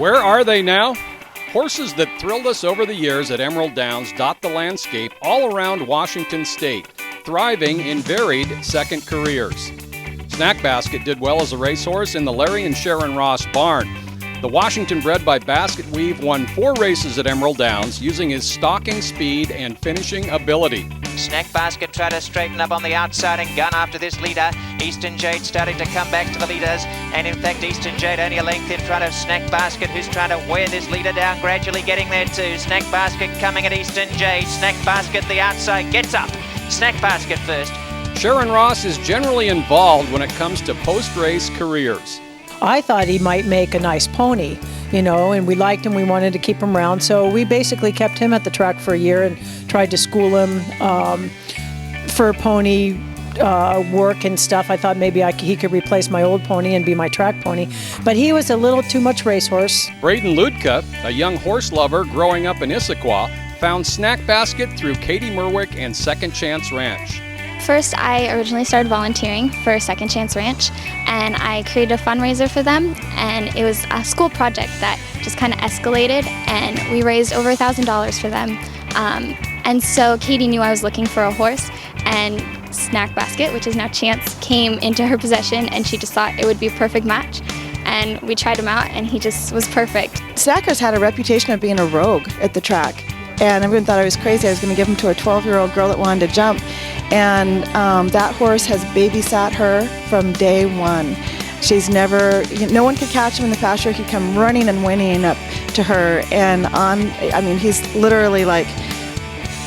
Where are they now? Horses that thrilled us over the years at Emerald Downs dot the landscape all around Washington State, thriving in varied second careers. Snackbasket did well as a racehorse in the Larry and Sharon Ross barn. The Washington bred by Basket Weave won 4 races at Emerald Downs using his stalking speed and finishing ability. Snackbasket tried to straighten up on the outside and gun after this leader. Eastern Jade starting to come back to the leaders, and in fact Eastern Jade only a length in front of Snackbasket, who's trying to wear this leader down, gradually getting there too. Snackbasket coming at Eastern Jade. Snackbasket the outside gets up. Snackbasket first. Sharon Ross is generally involved when it comes to post-race careers. I thought he might make a nice pony, and we liked him. We wanted to keep him around. So we basically kept him at the track for a year and tried to school him for pony work and stuff. I thought maybe he could replace my old pony and be my track pony. But he was a little too much racehorse. Braden Ludka, a young horse lover growing up in Issaquah, found Snackbasket through Katie Merwick and Second Chance Ranch. First, I originally started volunteering for Second Chance Ranch, and I created a fundraiser for them, and it was a school project that just kind of escalated, and we raised over $1,000 for them. And so Katie knew I was looking for a horse, and Snackbasket, which is now Chance, came into her possession, and she just thought it would be a perfect match. And we tried him out, and he just was perfect. Snackers had a reputation of being a rogue at the track, and everyone thought I was crazy. I was going to give him to a 12-year-old girl that wanted to jump. And that horse has babysat her from day one. She's never, no one could catch him in the pasture. He'd come running and whinnying up to her. And he's literally like,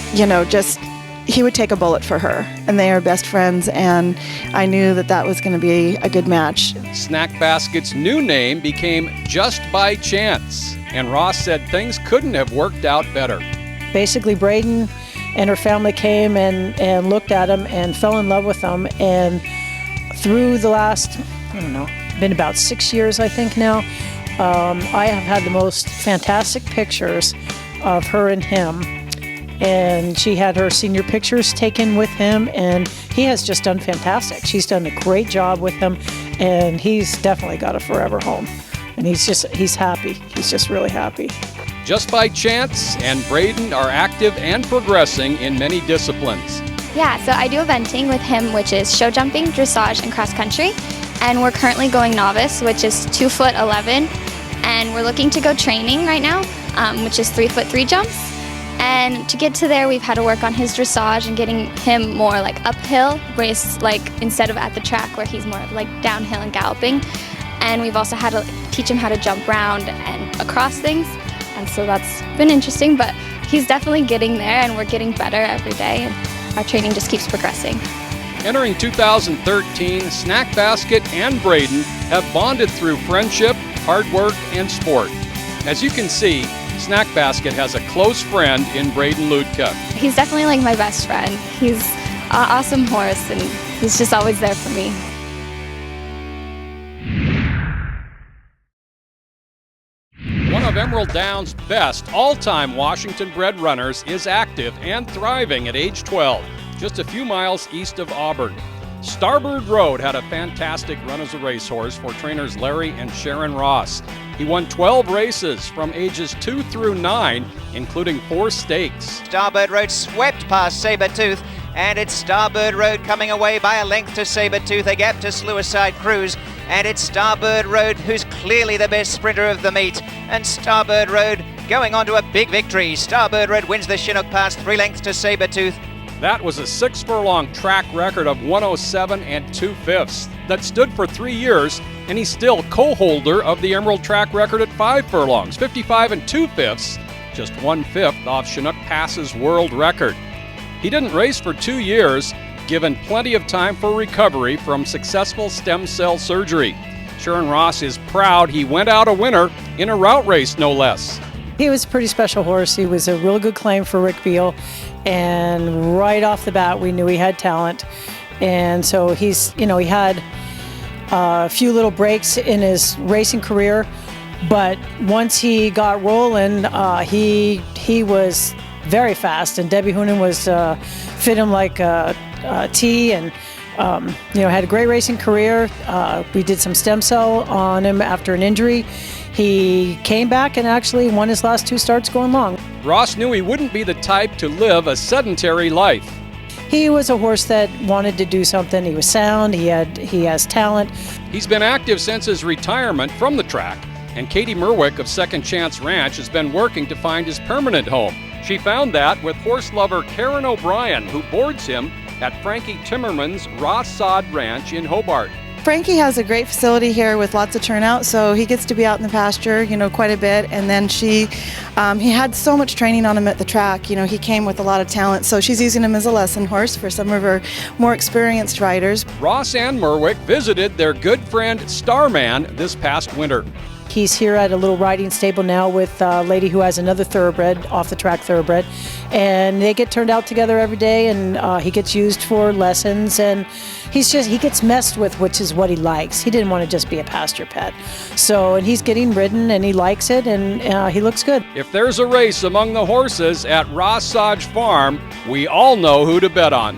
he would take a bullet for her. And they are best friends. And I knew that was going to be a good match. Snackbasket's new name became Just by Chance. And Ross said things couldn't have worked out better. Basically, Braden and her family came and looked at him and fell in love with him. And through the last, been about 6 years, I think now, I have had the most fantastic pictures of her and him. And she had her senior pictures taken with him, and he has just done fantastic. She's done a great job with him, and he's definitely got a forever home. And he's happy. He's just really happy. Just by Chance and Braden are active and progressing in many disciplines. Yeah, so I do eventing with him, which is show jumping, dressage, and cross country. And we're currently going novice, which is 2'11", and we're looking to go training right now, which is 3'3" jumps. And to get to there, we've had to work on his dressage and getting him more like uphill, race instead of at the track where he's more like downhill and galloping. And we've also had to teach him how to jump around and across things. And so that's been interesting, but he's definitely getting there, and we're getting better every day, and our training just keeps progressing. Entering 2013, Snackbasket and Braden have bonded through friendship, hard work, and sport. As you can see, Snackbasket has a close friend in Braden Ludka. He's definitely like my best friend. He's an awesome horse, and he's just always there for me. One of Emerald Downs' best all-time Washington-bred runners is active and thriving at age 12, just a few miles east of Auburn. Starbird Road had a fantastic run as a racehorse for trainers Larry and Sharon Ross. He won 12 races from ages 2 through 9, including 4 stakes. Starbird Road swept past Sabertooth, and it's Starbird Road coming away by a length to Sabertooth, a gap to Sluicide Cruise, and it's Starbird Road who's clearly the best sprinter of the meet, and Starbird Road going on to a big victory. Starbird Road wins the Chinook Pass 3 lengths to Sabertooth. That was a 6-furlong track record of 107 2/5 that stood for 3 years, and he's still co-holder of the Emerald track record at 5 furlongs, 55 2/5, just 1/5 off Chinook Pass's world record. He didn't race for 2 years, given plenty of time for recovery from successful stem cell surgery. Sharon Ross is proud he went out a winner in a route race, no less. He was a pretty special horse. He was a real good claim for Rick Beal, and right off the bat we knew he had talent. And so he had a few little breaks in his racing career, but once he got rolling, he was very fast, and Debbie Hoonan was fit him like a tee, and Had a great racing career. We did some stem cell on him after an injury. He came back and actually won his last 2 starts going long. Ross knew he wouldn't be the type to live a sedentary life. He was a horse that wanted to do something. He was sound. He has talent. He's been active since his retirement from the track, and Katie Merwick of Second Chance Ranch has been working to find his permanent home. She found that with horse lover Karen O'Brien, who boards him at Frankie Timmerman's Ross Sod Ranch in Hobart. Frankie has a great facility here with lots of turnout, so he gets to be out in the pasture, quite a bit. And then he had so much training on him at the track. He came with a lot of talent, so she's using him as a lesson horse for some of her more experienced riders. Ross and Merwick visited their good friend Starman this past winter. He's here at a little riding stable now with a lady who has another thoroughbred, off-the-track thoroughbred, and they get turned out together every day, and he gets used for lessons, and he gets messed with, which is what he likes. He didn't want to just be a pasture pet. And he's getting ridden, and he likes it, and he looks good. If there's a race among the horses at Ross Sodge Farm, we all know who to bet on.